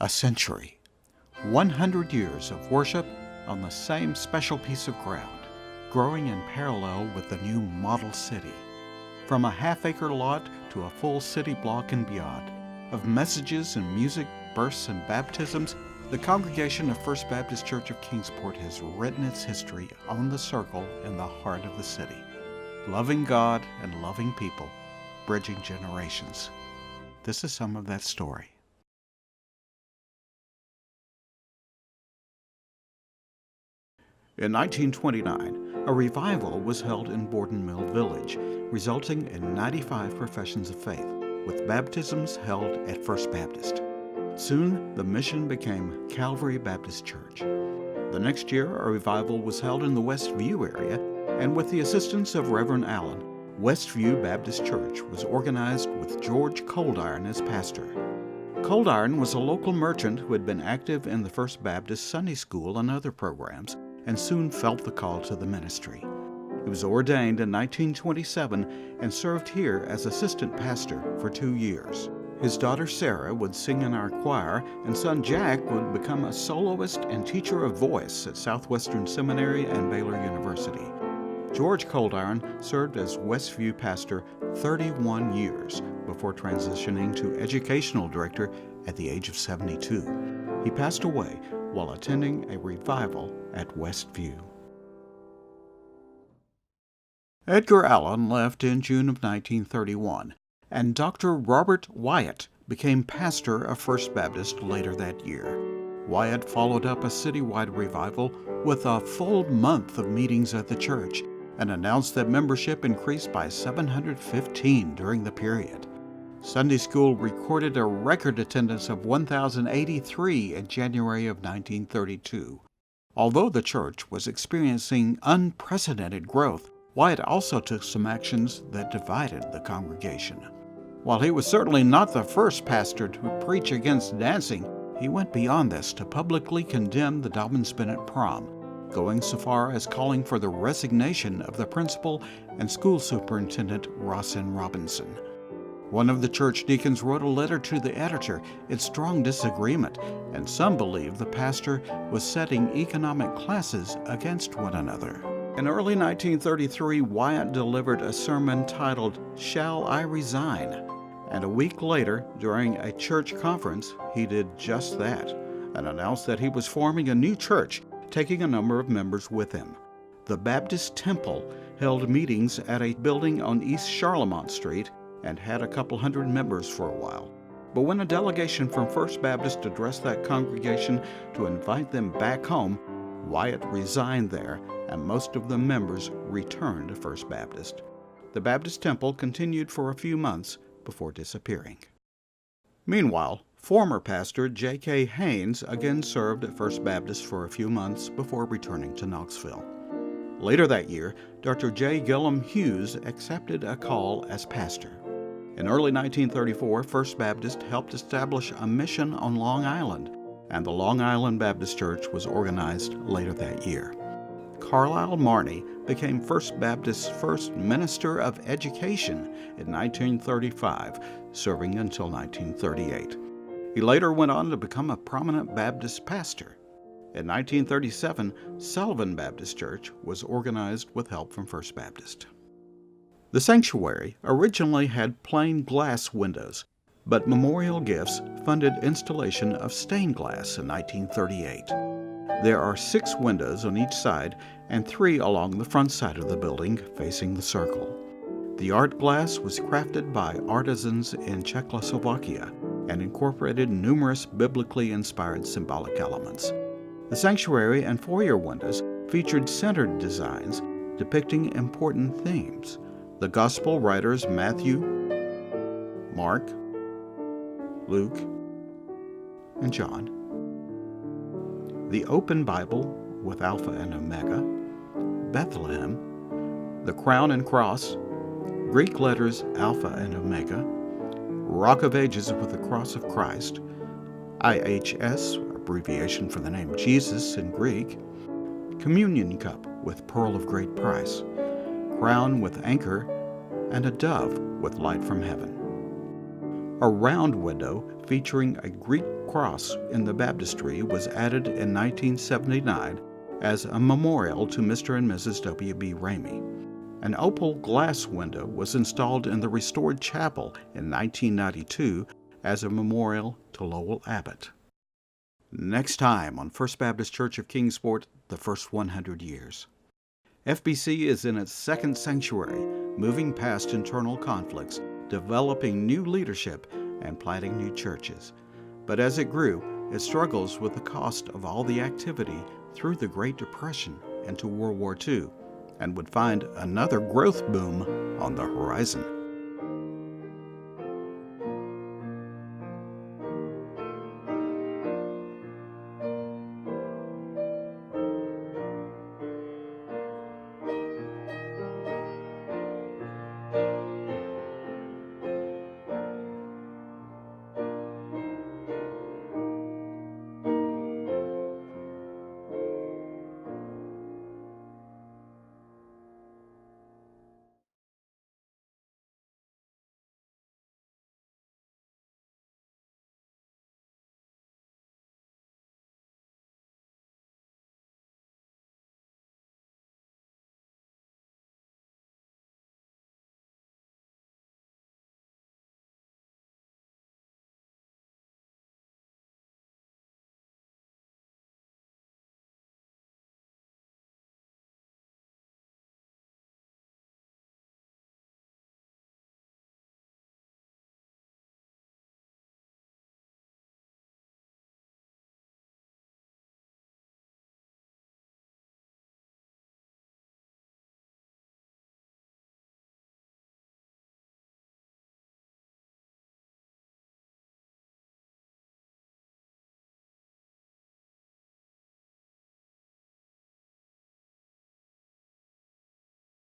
A century, 100 years of worship on the same special piece of ground, growing in parallel with the new model city. From a half-acre lot to a full city block and beyond, of messages and music, births and baptisms, the congregation of First Baptist Church of Kingsport has written its history on the circle in the heart of the city, loving God and loving people, bridging generations. This is some of that story. In 1929, a revival was held in Borden Mill Village, resulting in 95 professions of faith, with baptisms held at First Baptist. Soon, the mission became Calvary Baptist Church. The next year, a revival was held in the Westview area, and with the assistance of Reverend Allen, Westview Baptist Church was organized with George Coldiron as pastor. Coldiron was a local merchant who had been active in the First Baptist Sunday School and other programs, and soon felt the call to the ministry. He was ordained in 1927 and served here as assistant pastor for 2 years. His daughter Sarah would sing in our choir, and son Jack would become a soloist and teacher of voice at Southwestern Seminary and Baylor University. George Coldiron served as Westview pastor 31 years before transitioning to educational director at the age of 72. He passed away while attending a revival at Westview. Edgar Allen left in June of 1931, and Dr. Robert Wyatt became pastor of First Baptist later that year. Wyatt followed up a citywide revival with a full month of meetings at the church and announced that membership increased by 715 during the period. Sunday school recorded a record attendance of 1,083 in January of 1932. Although the church was experiencing unprecedented growth, Wyatt also took some actions that divided the congregation. While he was certainly not the first pastor to preach against dancing, he went beyond this to publicly condemn the Dobbins-Bennett prom, going so far as calling for the resignation of the principal and school superintendent Rossin Robinson. One of the church deacons wrote a letter to the editor in strong disagreement, and some believe the pastor was setting economic classes against one another. In early 1933, Wyatt delivered a sermon titled, "Shall I Resign?" And a week later, during a church conference, he did just that, and announced that he was forming a new church, taking a number of members with him. The Baptist Temple held meetings at a building on East Charlemont Street and had a couple hundred members for a while. But when a delegation from First Baptist addressed that congregation to invite them back home, Wyatt resigned there, and most of the members returned to First Baptist. The Baptist Temple continued for a few months before disappearing. Meanwhile, former pastor J.K. Haynes again served at First Baptist for a few months before returning to Knoxville. Later that year, Dr. J. Gilliam Hughes accepted a call as pastor. In early 1934, First Baptist helped establish a mission on Long Island, and the Long Island Baptist Church was organized later that year. Carlisle Marney became First Baptist's first minister of education in 1935, serving until 1938. He later went on to become a prominent Baptist pastor. In 1937, Sullivan Baptist Church was organized with help from First Baptist. The sanctuary originally had plain glass windows, but Memorial Gifts funded installation of stained glass in 1938. There are 6 windows on each side and 3 along the front side of the building facing the circle. The art glass was crafted by artisans in Czechoslovakia and incorporated numerous biblically inspired symbolic elements. The sanctuary and foyer windows featured centered designs depicting important themes. The Gospel writers Matthew, Mark, Luke, and John. The Open Bible with Alpha and Omega, Bethlehem, the Crown and Cross, Greek letters Alpha and Omega, Rock of Ages with the Cross of Christ, IHS, abbreviation for the name Jesus in Greek, Communion Cup with Pearl of Great Price, Crown with Anchor, and a dove with light from heaven. A round window featuring a Greek cross in the baptistry was added in 1979 as a memorial to Mr. and Mrs. W.B. Ramey. An opal glass window was installed in the restored chapel in 1992 as a memorial to Lowell Abbott. Next time on First Baptist Church of Kingsport, the first 100 years. FBC is in its second sanctuary, moving past internal conflicts, developing new leadership, and planting new churches. But as it grew, it struggles with the cost of all the activity through the Great Depression into World War II, and would find another growth boom on the horizon.